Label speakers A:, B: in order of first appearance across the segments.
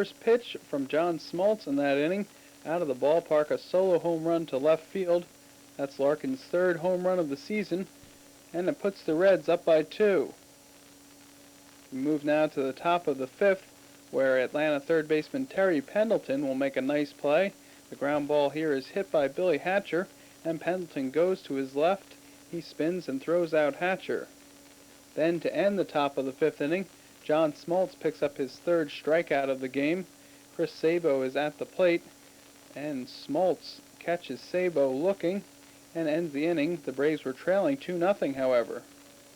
A: first pitch from John Smoltz in that inning. Out of the ballpark, a solo home run to left field. That's Larkin's third home run of the season, and it puts the Reds up by 2. We move now to the top of the 5th, where Atlanta third baseman Terry Pendleton will make a nice play. The ground ball here is hit by Billy Hatcher, and Pendleton goes to his left. He spins and throws out Hatcher. Then to end the top of the 5th inning, John Smoltz picks up his third strikeout of the game. Chris Sabo is at the plate, and Smoltz catches Sabo looking and ends the inning. The Braves were trailing 2-0, however.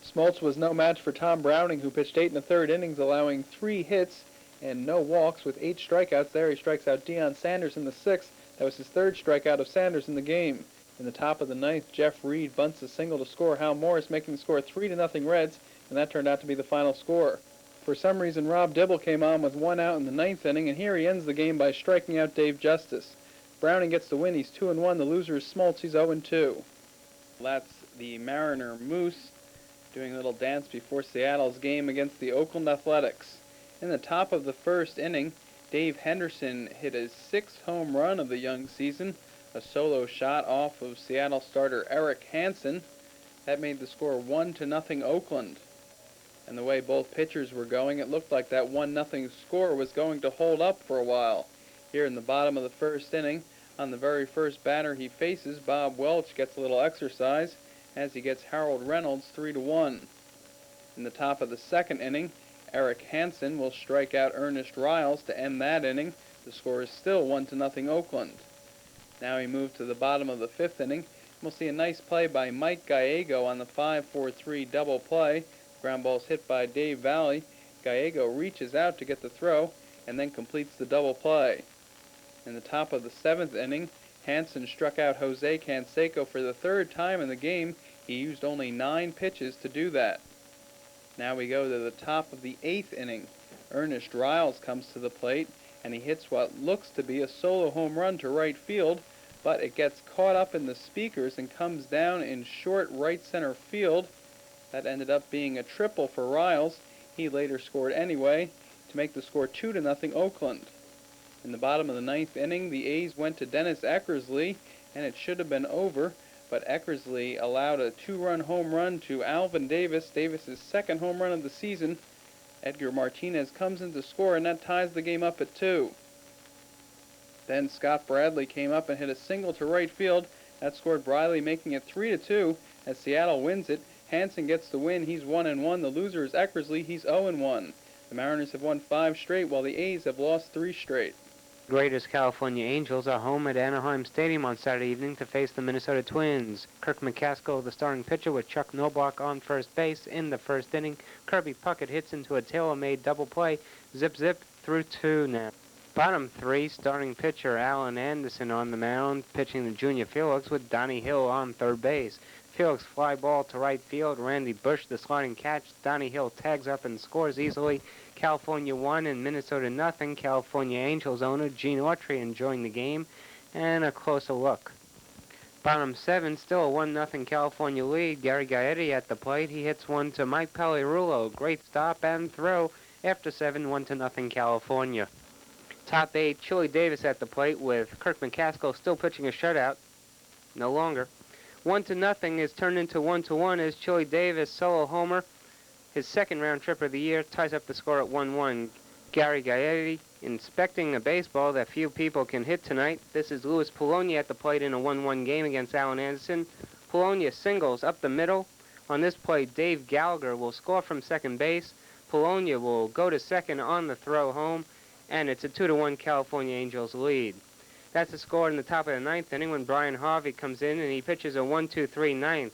A: Smoltz was no match for Tom Browning, who pitched 8 1/3 innings, allowing 3 hits and no walks with 8 strikeouts. There he strikes out Deion Sanders in the 6th. That was his third strikeout of Sanders in the game. In the top of the 9th, Jeff Reed bunts a single to score Hal Morris, making the score 3-0 Reds, and that turned out to be the final score. For some reason, Rob Dibble came on with 1 out in the 9th inning, and here he ends the game by striking out Dave Justice. Browning gets the win. He's 2-1. The loser is Smoltz. He's 0-2. That's the Mariner Moose doing a little dance before Seattle's game against the Oakland Athletics. In the top of the 1st inning, Dave Henderson hit his 6th home run of the young season, a solo shot off of Seattle starter Eric Hansen. That made the score 1-0 Oakland. And the way both pitchers were going, it looked like that 1-0 score was going to hold up for a while. Here in the bottom of the 1st inning, on the very first batter he faces, Bob Welch gets a little exercise as he gets Harold Reynolds 3-1. In the top of the 2nd inning, Eric Hansen will strike out Ernest Riles to end that inning. The score is still 1-0 Oakland. Now we move to the bottom of the 5th inning. We'll see a nice play by Mike Gallego on the 5-4-3 double play. Ground ball's hit by Dave Valley. Gallego reaches out to get the throw and then completes the double play. In the top of the 7th inning, Hansen struck out Jose Canseco for the 3rd time in the game. He used only 9 pitches to do that. Now we go to the top of the 8th inning. Ernest Riles comes to the plate, and he hits what looks to be a solo home run to right field, but it gets caught up in the speakers and comes down in short right center field. That ended up being a triple for Riles. He later scored anyway to make the score 2-0 Oakland. In the bottom of the 9th inning, the A's went to Dennis Eckersley, and it should have been over, but Eckersley allowed a 2-run home run to Alvin Davis, Davis's 2nd home run of the season. Edgar Martinez comes in to score, and that ties the game up at 2. Then Scott Bradley came up and hit a single to right field. That scored Bradley, making it 3-2 as Seattle wins it. Hansen gets the win. He's 1-1. The loser is Eckersley. He's 0-1. The Mariners have won 5 straight, while the A's have lost 3 straight.
B: Greatest California Angels are home at Anaheim Stadium on Saturday evening to face the Minnesota Twins. Kirk McCaskill, the starting pitcher, with Chuck Noblock on first base in the 1st inning. Kirby Puckett hits into a tailor-made double play. Zip, zip, through 2 now. Bottom 3, starting pitcher Alan Anderson on the mound, pitching the junior Felix with Donnie Hill on 3rd base. Felix fly ball to right field. Randy Bush, the sliding catch. Donnie Hill tags up and scores easily. California 1 and Minnesota 0. California Angels owner Gene Autry enjoying the game. And a closer look. Bottom 7, still a 1-0 California lead. Gary Gaetti at the plate. He hits one to Mike Palliarulo. Great stop and throw. After 7, 1-0 California. Top 8, Chili Davis at the plate with Kirk McCaskill still pitching a shutout. No longer. 1-0 is turned into 1-1 as Chili Davis solo homer. His 2nd round trip of the year ties up the score at 1-1. Gary Gaetti inspecting a baseball that few people can hit tonight. This is Louis Polonia at the plate in a 1-1 game against Alan Anderson. Polonia singles up the middle. On this play, Dave Gallagher will score from 2nd base. Polonia will go to 2nd on the throw home, and it's a 2-1 California Angels lead. That's the score in the top of the 9th inning when Brian Harvey comes in and he pitches a 1-2-3 9th.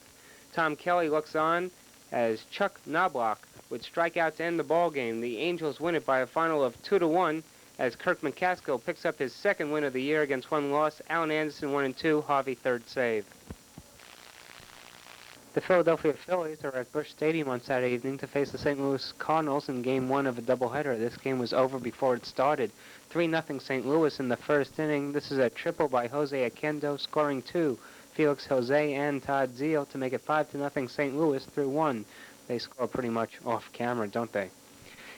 B: Tom Kelly looks on as Chuck Knobloch would strike out to end the ball game. The Angels win it by a final of 2-1 as Kirk McCaskill picks up his 2nd win of the year against 1 loss. Alan Anderson 1-2, Harvey 3rd save. The Philadelphia Phillies are at Busch Stadium on Saturday evening to face the St. Louis Cardinals in Game 1 of a doubleheader. This game was over before it started. 3-0 St. Louis in the 1st inning. This is a triple by Jose Oquendo, scoring 2. Felix Jose and Todd Zeile to make it 5-0 St. Louis through 1. They score pretty much off camera, don't they?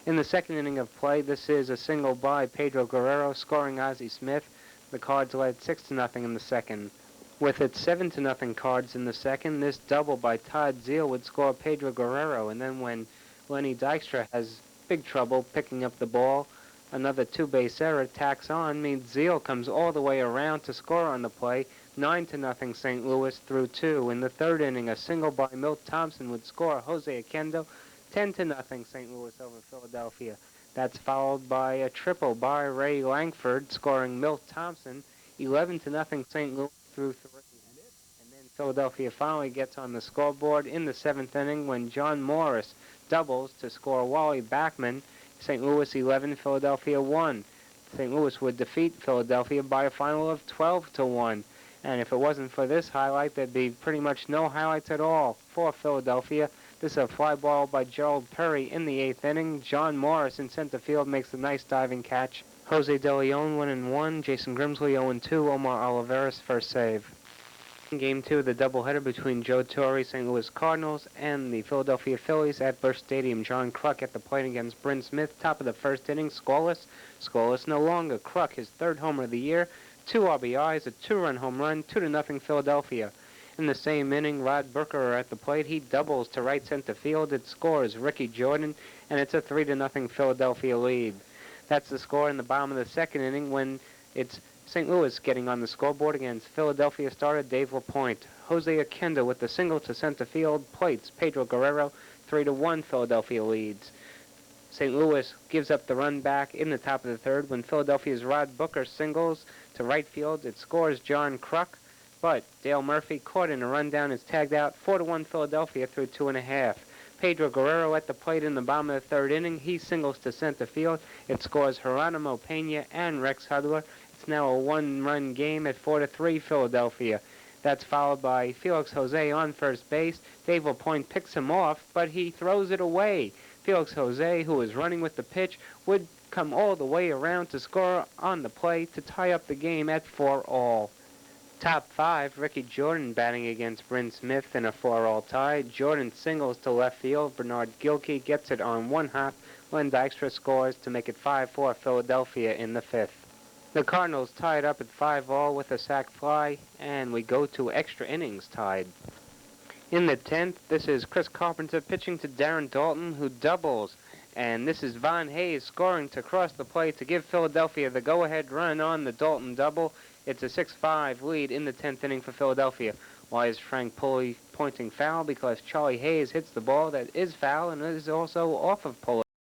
B: In the second inning of play, this is a single by Pedro Guerrero scoring Ozzie Smith. The Cards led 6-0 in the second. With its 7-0 Cards in the second, this double by Todd Zeile would score Pedro Guerrero, and then when Lenny Dykstra has big trouble picking up the ball, another two-base error tacks on means Zeile comes all the way around to score on the play, 9-0 St. Louis through 2. In the third inning, a single by Milt Thompson would score Jose Oquendo, 10-0 St. Louis over Philadelphia. That's followed by a triple by Ray Langford, scoring Milt Thompson, 11-0 St. Louis through 3. And then Philadelphia finally gets on the scoreboard in the seventh inning when John Morris doubles to score Wally Backman. St. Louis 11, Philadelphia 1. St. Louis would defeat Philadelphia by a final of 12-1. And if it wasn't for this highlight, there'd be pretty much no highlights at all for Philadelphia. This is a fly ball by Gerald Perry in the eighth inning. John Morris in center field makes a nice diving catch. Jose De Leon 1-1, Jason Grimsley 0-2, Omar Oliveras first save. In Game 2 of the doubleheader between Joe Torre, St. Louis Cardinals, and the Philadelphia Phillies at Busch Stadium. John Kruk at the plate against Bryn Smith. Top of the first inning, scoreless. Scoreless no longer. Kruk, his third homer of the year. 2 RBIs, a 2-run home run, 2-0 Philadelphia. In the same inning, Rod Booker at the plate. He doubles to right center field. It scores Ricky Jordan, and it's a 3-0 Philadelphia lead. That's the score in the bottom of the second inning when it's St. Louis getting on the scoreboard against Philadelphia starter Dave LaPointe. Jose Oquendo with the single to center field plates Pedro Guerrero. 3-1 Philadelphia leads. St. Louis gives up the run back in the top of the third when Philadelphia's Rod Booker singles to right field. It scores John Kruk, but Dale Murphy, caught in a rundown, is tagged out. 4-1 Philadelphia through 2.5. Pedro Guerrero at the plate in the bottom of the third inning. He singles to center field. It scores Geronimo Pena and Rex Hudler. It's now a one-run game at 4-3 Philadelphia. That's followed by Felix Jose on first base. Dave LaPointe picks him off, but he throws it away. Felix Jose, who is running with the pitch, would come all the way around to score on the play to tie up the game at 4-all. Top 5, Ricky Jordan batting against Bryn Smith in a 4-all tie. Jordan singles to left field. Bernard Gilkey gets it on one hop. Len Dykstra scores to make it 5-4 Philadelphia in the fifth. The Cardinals tied up at 5-all with a sac fly, and we go to extra innings tied. In the 10th, this is Chris Carpenter pitching to Darren Daulton, who doubles. And this is Von Hayes scoring to cross the plate to give Philadelphia the go-ahead run on the Daulton double. It's a 6-5 lead in the 10th inning for Philadelphia. Why is Frank Pulley pointing foul? Because Charlie Hayes hits the ball that is foul and is also off of Pulley.